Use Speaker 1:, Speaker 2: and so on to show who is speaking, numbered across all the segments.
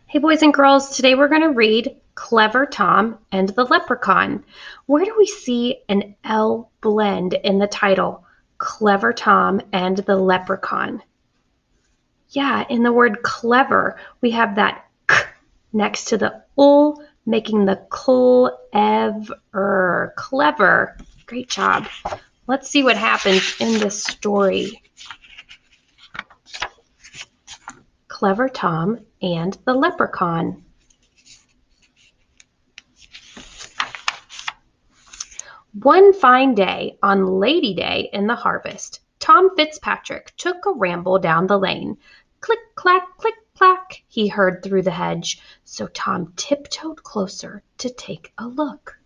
Speaker 1: Hey boys and girls, today we're going to read Clever Tom and the Leprechaun. Where do we see an L blend in the title? Clever Tom and the Leprechaun. Yeah, in the word clever, we have that k next to the ul, making the clever. Clever. Great job. Let's see what happens in this story. Clever Tom and the Leprechaun. One fine day, on Lady Day in the harvest, Tom Fitzpatrick took a ramble down the lane. Click, clack, he heard through the hedge, so Tom tiptoed closer to take a look.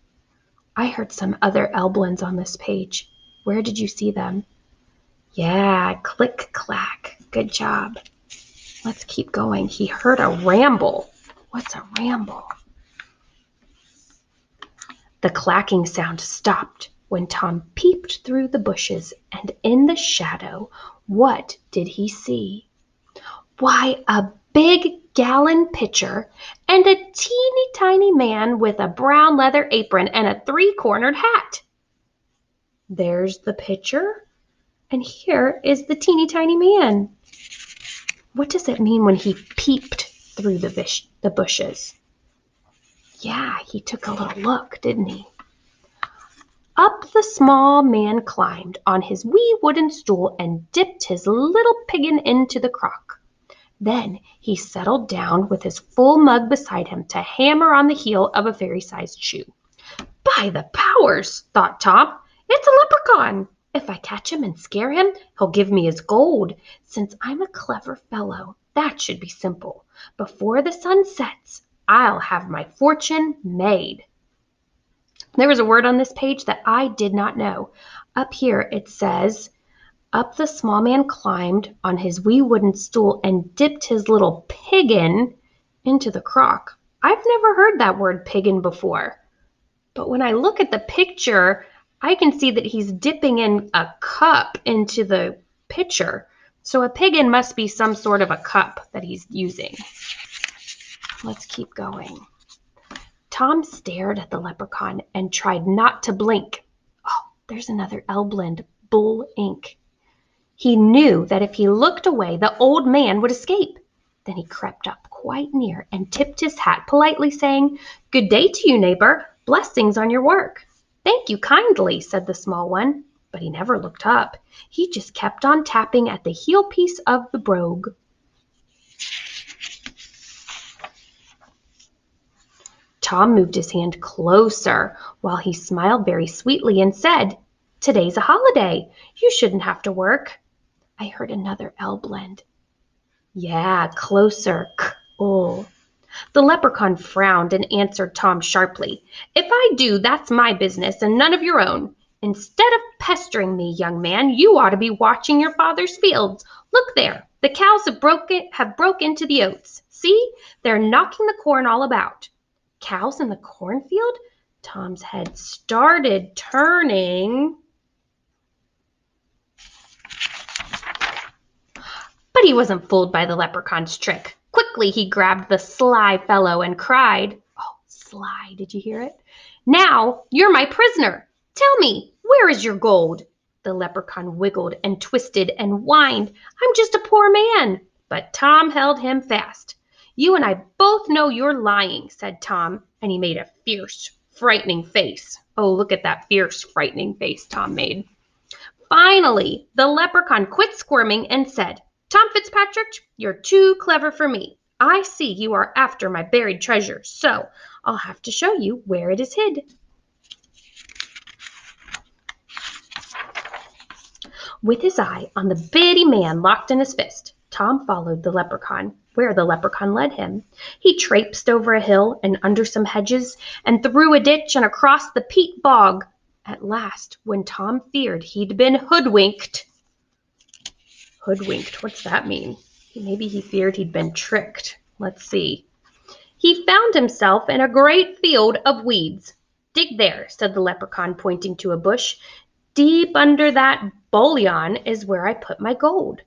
Speaker 1: I heard some other Elblins on this page. Where did you see them? Yeah, click, clack. Good job. Let's keep going. He heard a ramble. What's a ramble? The clacking sound stopped when Tom peeped through the bushes, and in the shadow, what did he see? Why, a big gallon pitcher and a teeny tiny man with a brown leather apron and a three-cornered hat. There's the pitcher, and here is the teeny tiny man. What does it mean when he peeped through the bushes? Yeah, he took a little look, didn't he? Up the small man climbed on his wee wooden stool and dipped his little piggin into the crock. Then he settled down with his full mug beside him to hammer on the heel of a fairy-sized shoe. By the powers, thought Tom, it's a leprechaun. If I catch him and scare him, he'll give me his gold. Since I'm a clever fellow, that should be simple. Before the sun sets, I'll have my fortune made. There was a word on this page that I did not know. Up here it says, up the small man climbed on his wee wooden stool and dipped his little piggin into the crock. I've never heard that word piggin before. But when I look at the picture, I can see that he's dipping in a cup into the pitcher. So a piggin must be some sort of a cup that he's using. Let's keep going. Tom stared at the leprechaun and tried not to blink. Oh, there's another L blend, bull ink. He knew that if he looked away, the old man would escape. Then he crept up quite near and tipped his hat politely, saying, "Good day to you, neighbor. Blessings on your work." "Thank you kindly," said the small one. But he never looked up. He just kept on tapping at the heel piece of the brogue. Tom moved his hand closer while he smiled very sweetly and said, "Today's a holiday. You shouldn't have to work." I heard another L blend. Yeah, closer, k-ul. The leprechaun frowned and answered Tom sharply, "If I do, that's my business and none of your own. Instead of pestering me, young man, you ought to be watching your father's fields. Look there, the cows have broke into the oats. See, they're knocking the corn all about." Cows in the cornfield? Tom's head started turning. But he wasn't fooled by the leprechaun's trick. Quickly he grabbed the sly fellow and cried, oh, sly, did you hear it? "Now you're my prisoner. Tell me, where is your gold?" The leprechaun wiggled and twisted and whined. "I'm just a poor man." But Tom held him fast. "You and I both know you're lying," said Tom, and he made a fierce, frightening face. Oh, look at that fierce, frightening face Tom made. Finally, the leprechaun quit squirming and said, "Tom Fitzpatrick, you're too clever for me. I see you are after my buried treasure, so I'll have to show you where it is hid." With his eye on the bitty man locked in his fist, Tom followed the leprechaun where the leprechaun led him. He traipsed over a hill and under some hedges and through a ditch and across the peat bog. At last, when Tom feared he'd been hoodwinked. Hoodwinked, what's that mean? Maybe he feared he'd been tricked. Let's see. He found himself in a great field of weeds. "Dig there," said the leprechaun, pointing to a bush. "Deep under that bullion is where I put my gold."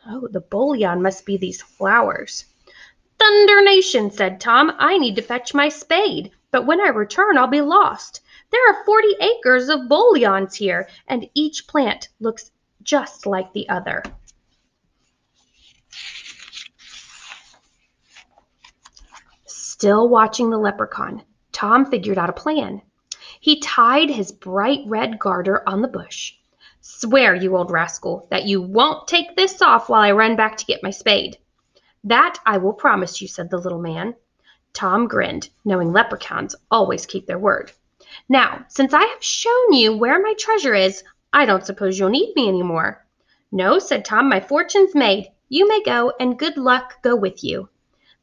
Speaker 1: Oh, the bullion must be these flowers. "Thunderation," said Tom. "I need to fetch my spade, but when I return I'll be lost. There are 40 acres of bouillons here, and each plant looks just like the other." Still watching the leprechaun, Tom figured out a plan. He tied his bright red garter on the bush. "Swear, you old rascal, that you won't take this off while I run back to get my spade." "That I will promise you," said the little man. Tom grinned, knowing leprechauns always keep their word. "Now, since I have shown you where my treasure is, I don't suppose you'll need me any more." "No," said Tom, "my fortune's made. You may go, and good luck go with you."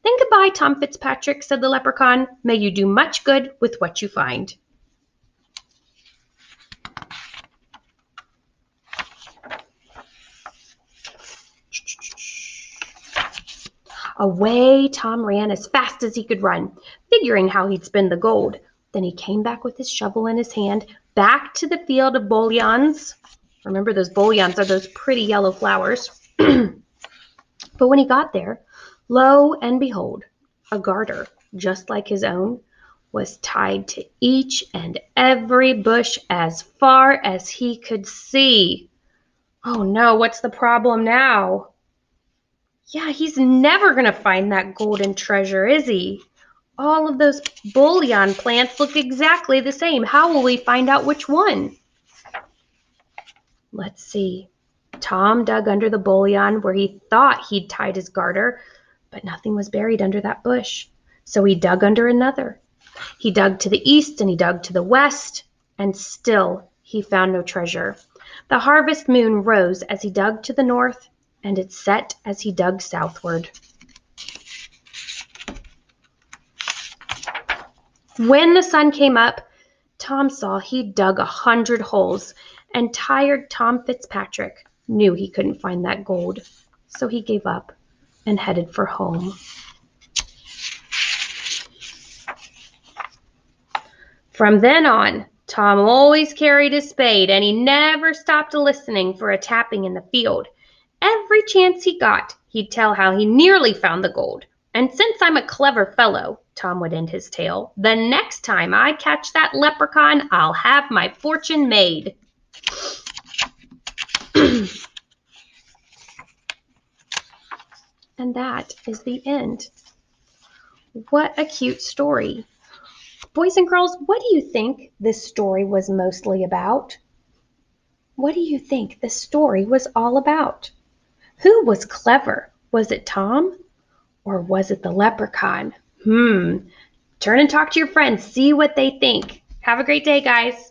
Speaker 1: "Then goodbye, Tom Fitzpatrick," said the leprechaun. "May you do much good with what you find." Away Tom ran as fast as he could run, figuring how he'd spend the gold. Then he came back with his shovel in his hand, back to the field of bouillons. Remember, those bouillons are those pretty yellow flowers. But when he got there, lo and behold, a garter, just like his own, was tied to each and every bush as far as he could see. Oh no, what's the problem now? Yeah, he's never going to find that golden treasure, is he? All of those bouillon plants look exactly the same. How will we find out which one? Let's see. Tom dug under the bouillon where he thought he'd tied his garter, but nothing was buried under that bush. So he dug under another. He dug to the east and he dug to the west, and still he found no treasure. The harvest moon rose as he dug to the north, and it set as he dug southward. When the sun came up, Tom saw he'd dug 100 holes, and tired Tom Fitzpatrick knew he couldn't find that gold, so he gave up and headed for home. From then on, Tom always carried his spade, and he never stopped listening for a tapping in the field. Every chance he got, he'd tell how he nearly found the gold. "And since I'm a clever fellow," Tom would end his tale, "the next time I catch that leprechaun, I'll have my fortune made." And that is the end. What a cute story. Boys and girls, what do you think this story was mostly about? What do you think this story was all about? Who was clever? Was it Tom? Or was it the leprechaun? Turn and talk to your friends. See what they think. Have a great day, guys.